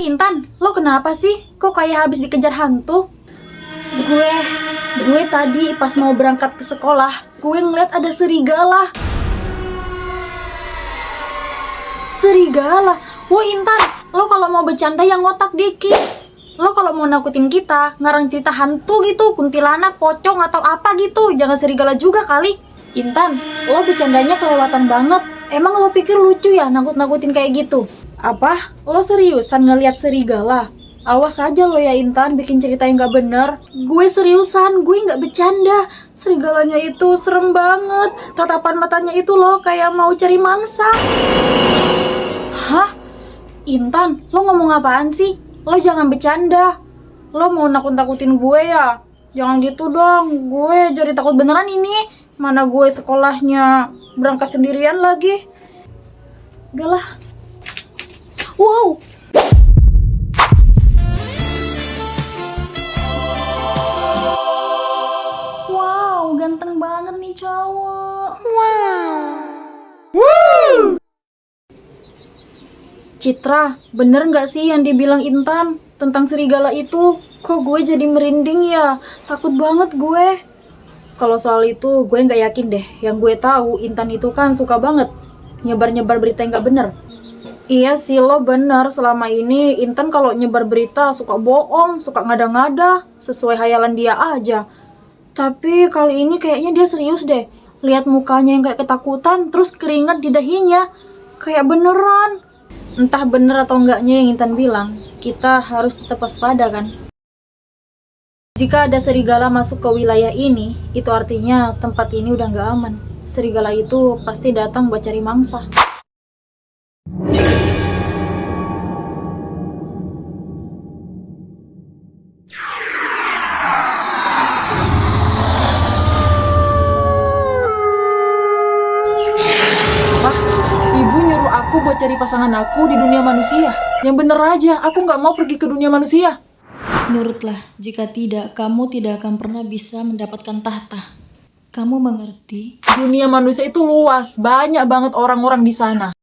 Intan, lo kenapa sih? Kok kayak habis dikejar hantu? Gue tadi pas mau berangkat ke sekolah, gue ngeliat ada serigala. Serigala? Wah Intan, lo kalau mau bercanda yang ngotak dikit. Lo kalau mau nakutin kita, ngarang cerita hantu gitu, kuntilanak, pocong atau apa gitu, jangan serigala juga kali. Intan, lo bercandanya kelewatan banget. Emang lo pikir lucu ya nakut-nakutin kayak gitu? Apa? Lo seriusan ngeliat serigala? Awas aja lo ya Intan, bikin cerita yang gak bener. Gue seriusan, gue gak bercanda. Serigalanya itu serem banget. Tatapan matanya itu lo kayak mau cari mangsa. Hah? Intan, lo ngomong apaan sih? Lo jangan bercanda. Lo mau nakut-nakutin gue ya? Jangan gitu dong, gue jadi takut beneran ini. Mana gue sekolahnya berangkat sendirian lagi. Udahlah. Wow. Wow, ganteng banget nih cowok. Wow. Woo. Citra, bener nggak sih yang dibilang Intan tentang serigala itu? Kok gue jadi merinding ya? Takut banget gue. Kalau soal itu gue nggak yakin deh. Yang gue tahu Intan itu kan suka banget nyebar-nyebar berita yang nggak bener. Iya sih lo bener, selama ini Intan kalau nyebar berita suka bohong, suka ngada-ngada, sesuai hayalan dia aja. Tapi kali ini kayaknya dia serius deh. Lihat mukanya yang kayak ketakutan, terus keringat di dahinya. Kayak beneran. Entah bener atau enggaknya yang Intan bilang, kita harus tetap waspada kan. Jika ada serigala masuk ke wilayah ini, itu artinya tempat ini udah nggak aman. Serigala itu pasti datang buat cari mangsa. Wah, ibu nyuruh aku buat cari pasangan aku di dunia manusia. Yang bener aja, aku nggak mau pergi ke dunia manusia. Nurutlah, jika tidak, kamu tidak akan pernah bisa mendapatkan tahta. Kamu mengerti? Dunia manusia itu luas, banyak banget orang-orang di sana.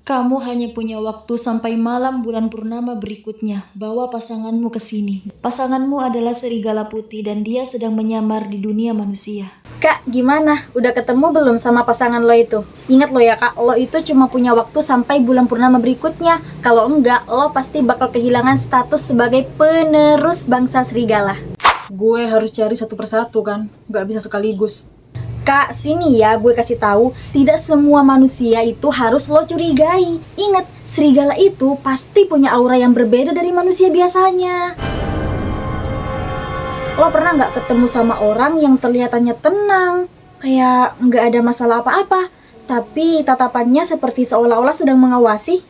Kamu hanya punya waktu sampai malam bulan purnama berikutnya. Bawa pasanganmu ke sini. Pasanganmu adalah serigala putih dan dia sedang menyamar di dunia manusia. Kak, gimana? Udah ketemu belum sama pasangan lo itu? Ingat lo ya kak, lo itu cuma punya waktu sampai bulan purnama berikutnya. Kalau enggak, lo pasti bakal kehilangan status sebagai penerus bangsa serigala. Gue harus cari satu persatu kan, nggak bisa sekaligus. Kak, sini ya gue kasih tahu, tidak semua manusia itu harus lo curigai. Ingat, serigala itu pasti punya aura yang berbeda dari manusia biasanya. Lo pernah nggak ketemu sama orang yang kelihatannya tenang, kayak nggak ada masalah apa-apa, tapi tatapannya seperti seolah-olah sedang mengawasi?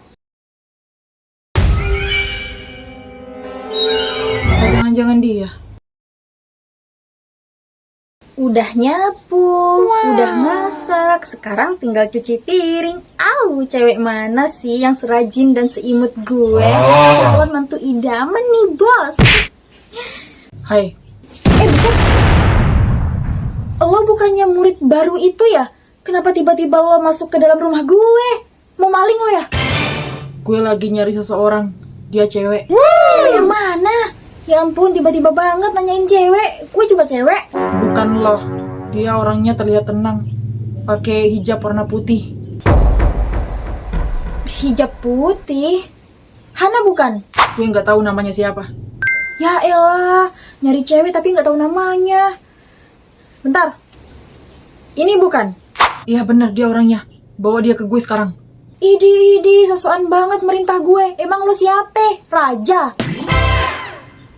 Jangan-jangan dia. Udah nyapu, udah masak, sekarang tinggal cuci piring. Cewek mana sih yang serajin dan seimut gue? Calon mantu idaman nih, bos. Hai. Buset. Lo bukannya murid baru itu ya? Kenapa tiba-tiba lo masuk ke dalam rumah gue? Mau maling lo ya? Gue lagi nyari seseorang. Dia cewek. Cewek yang mana? Ya ampun, tiba-tiba banget nanyain cewek. Gue juga cewek. Bukan lo. Dia orangnya terlihat tenang. Pakai hijab warna putih. Hijab putih? Hana bukan? Gue nggak tahu namanya siapa. Ya elah, nyari cewek tapi nggak tahu namanya. Bentar. Ini bukan? Iya bener, dia orangnya. Bawa dia ke gue sekarang. Idi, sosokan banget merintah gue. Emang lo siapa? Raja?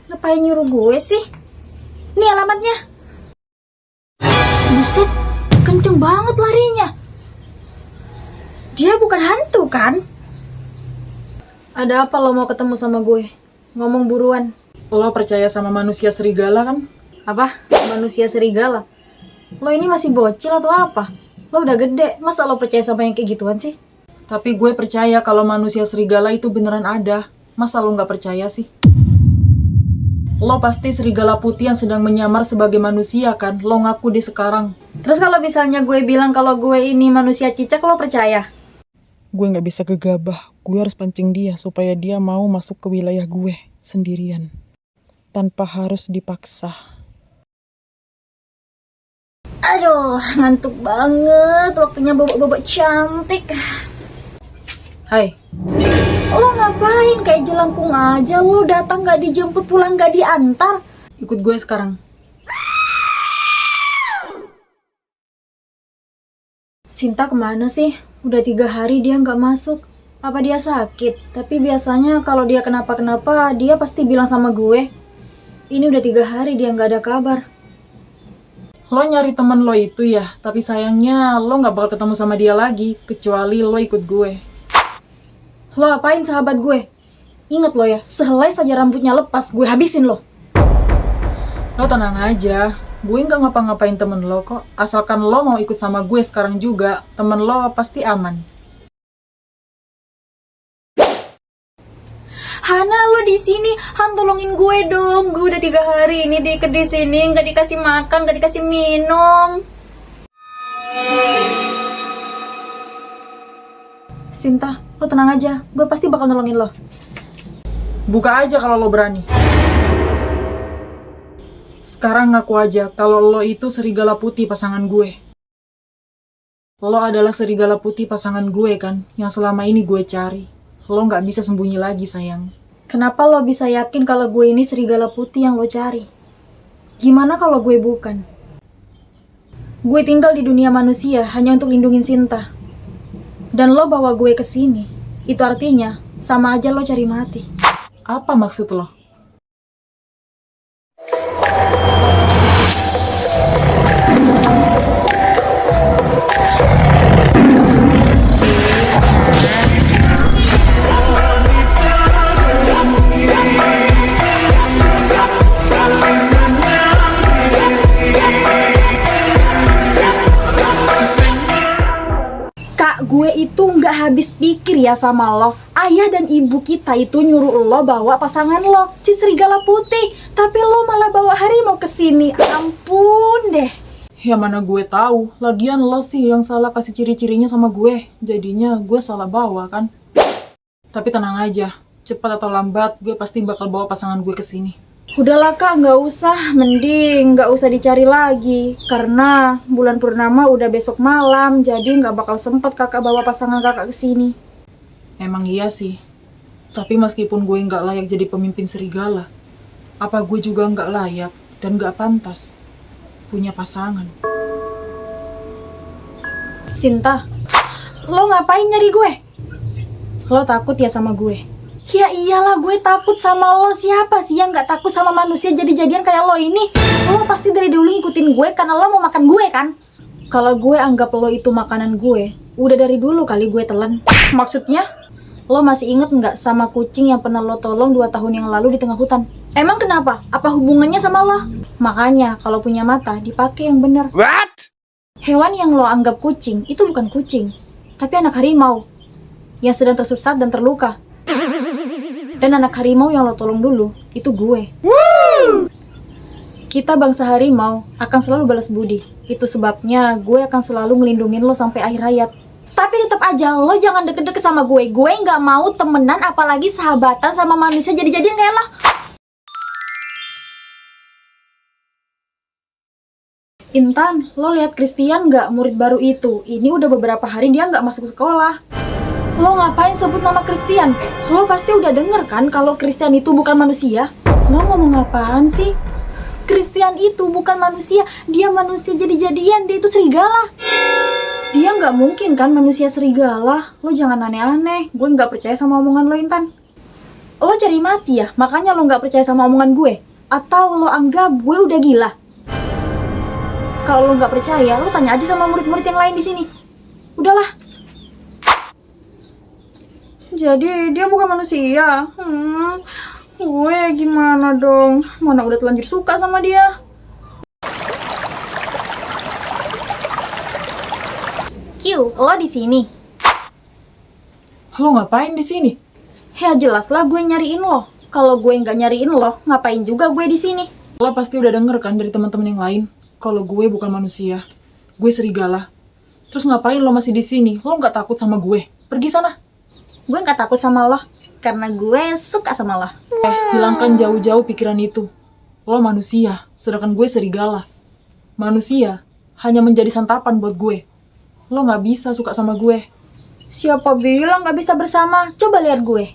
Ngapain nyuruh gue sih? Nih alamatnya. Buset, kenceng banget larinya. Dia bukan hantu kan? Ada apa lo mau ketemu sama gue? Ngomong buruan. Lo percaya sama manusia serigala kan? Apa? Manusia serigala? Lo ini masih bocil atau apa? Lo udah gede, masa lo percaya sama yang kayak gituan sih? Tapi gue percaya kalau manusia serigala itu beneran ada. Masa lo nggak percaya sih? Lo pasti serigala putih yang sedang menyamar sebagai manusia kan? Lo ngaku deh sekarang. Terus kalau misalnya gue bilang kalau gue ini manusia cicak, lo percaya? Gue nggak bisa gegabah. Gue harus pancing dia supaya dia mau masuk ke wilayah gue sendirian. Tanpa harus dipaksa. Aduh, ngantuk banget. Waktunya bobok-bobok cantik. Hai, Lo ngapain kayak jelangkung aja? Lo datang gak dijemput, pulang gak diantar. ikut gue sekarang. Sinta kemana sih? Udah 3 hari dia nggak masuk. Apa dia sakit? Tapi biasanya kalau dia kenapa-kenapa, dia pasti bilang sama gue. Ini udah 3 hari dia nggak ada kabar. Lo nyari temen lo itu ya, tapi sayangnya lo nggak bakal ketemu sama dia lagi, kecuali lo ikut gue. Lo apain sahabat gue? Ingat lo ya, sehelai saja rambutnya lepas, gue habisin lo. Lo tenang aja, gue nggak ngapa-ngapain temen lo kok. Asalkan lo mau ikut sama gue sekarang juga, temen lo pasti aman. Hana, lo di sini, Han tolongin gue dong. Gue udah 3 hari ini di sini, nggak dikasih makan, nggak dikasih minum. Sinta, lo tenang aja, gue pasti bakal nolongin lo. Buka aja kalau lo berani. Sekarang ngaku aja kalau lo itu serigala putih pasangan gue. Lo adalah serigala putih pasangan gue kan, yang selama ini gue cari. Lo nggak bisa sembunyi lagi sayang. Kenapa lo bisa yakin kalau gue ini serigala putih yang lo cari? Gimana kalau gue bukan? Gue tinggal di dunia manusia hanya untuk lindungin Sinta. Dan lo bawa gue ke sini, itu artinya sama aja lo cari mati. Apa maksud lo? Kak, gue itu nggak habis pikir ya sama lo. Ayah dan ibu kita itu nyuruh lo bawa pasangan lo, si serigala putih. Tapi lo malah bawa harimau ke sini. Ampun deh. Ya mana gue tahu, lagian lo sih yang salah kasih ciri-cirinya sama gue. Jadinya gue salah bawa kan. Tapi tenang aja, cepat atau lambat gue pasti bakal bawa pasangan gue ke sini. Udahlah kak, nggak usah. Mending nggak usah dicari lagi. Karena bulan purnama udah besok malam. Jadi nggak bakal sempet kakak bawa pasangan kakak ke sini. Emang iya sih. Tapi meskipun gue nggak layak jadi pemimpin serigala, apa gue juga nggak layak dan nggak pantas punya pasangan? Sinta, lo ngapain nyari gue? Lo takut ya sama gue? Ya iyalah, gue takut sama lo. Siapa sih yang gak takut sama manusia jadi-jadian kayak lo ini? Lo pasti dari dulu ngikutin gue karena lo mau makan gue kan? Kalau gue anggap lo itu makanan gue, udah dari dulu kali gue telan. Maksudnya? Lo masih inget nggak sama kucing yang pernah lo tolong 2 tahun yang lalu di tengah hutan? Emang kenapa? Apa hubungannya sama lo? Makanya kalau punya mata dipakai yang bener. What? Hewan yang lo anggap kucing itu bukan kucing, tapi anak harimau yang sedang tersesat dan terluka. Dan anak harimau yang lo tolong dulu itu gue. Kita bangsa harimau akan selalu balas budi. Itu sebabnya gue akan selalu ngelindungin lo sampai akhir hayat. Tapi tetap aja lo jangan deket-deket sama gue. Gue nggak mau temenan apalagi sahabatan sama manusia jadi-jadian kayak lo. Intan, lo lihat Christian nggak, murid baru itu? Ini udah beberapa hari dia nggak masuk sekolah. Lo ngapain sebut nama Christian? Lo pasti udah denger kan kalau Christian itu bukan manusia? Lo ngomong apaan sih? Christian itu bukan manusia, dia manusia jadi-jadian, dia itu serigala. Dia nggak mungkin kan manusia serigala. Lo jangan aneh-aneh, gue nggak percaya sama omongan lo, Intan. Lo cari mati ya, makanya lo nggak percaya sama omongan gue? Atau lo anggap gue udah gila? Kalau lo nggak percaya, lo tanya aja sama murid-murid yang lain di sini. Udahlah. Jadi dia bukan manusia. Gue gimana dong? Mana udah terlanjur suka sama dia. Q, lo di sini. Lo ngapain di sini? Ya jelaslah gue nyariin lo. Kalau gue nggak nyariin lo, ngapain juga gue di sini? Lo pasti udah denger kan dari teman-teman yang lain kalau gue bukan manusia, gue serigala. Terus ngapain lo masih di sini? Lo nggak takut sama gue? Pergi sana. Gue gak takut sama lo, karena gue suka sama lo. Hilangkan jauh-jauh pikiran itu. Lo manusia, sedangkan gue serigala. Manusia hanya menjadi santapan buat gue. Lo gak bisa suka sama gue. Siapa bilang gak bisa bersama? Coba lihat gue.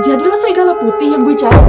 Jadi lo serigala putih yang gue cari?